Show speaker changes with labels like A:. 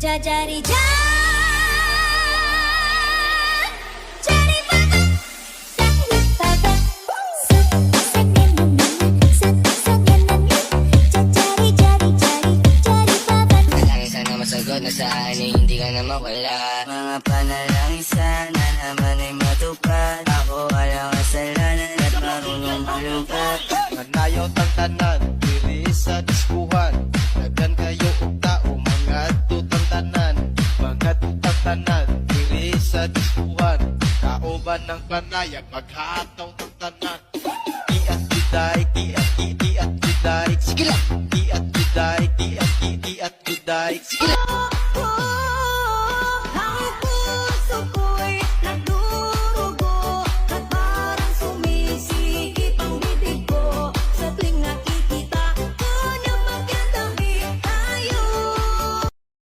A: Jajari ja, jari baba, jari baba, jari baba.
B: Panalangin sana masagot na saan ay hindi ka na mawala. Mga panalangin sana naman ay matupad. Ako walang kasalanan at marunong malungkat.
C: Manayaw tantanan, diri sa diskuhan. Dagan kayo og tao, mga tutang tanan. Mga tutang tanan, diri sa diskuhan. Kauban ng panayag, maghataw ng tanan. Iat juday, iat juday. Sige lang! Iat juday, iat juday. Sige lang!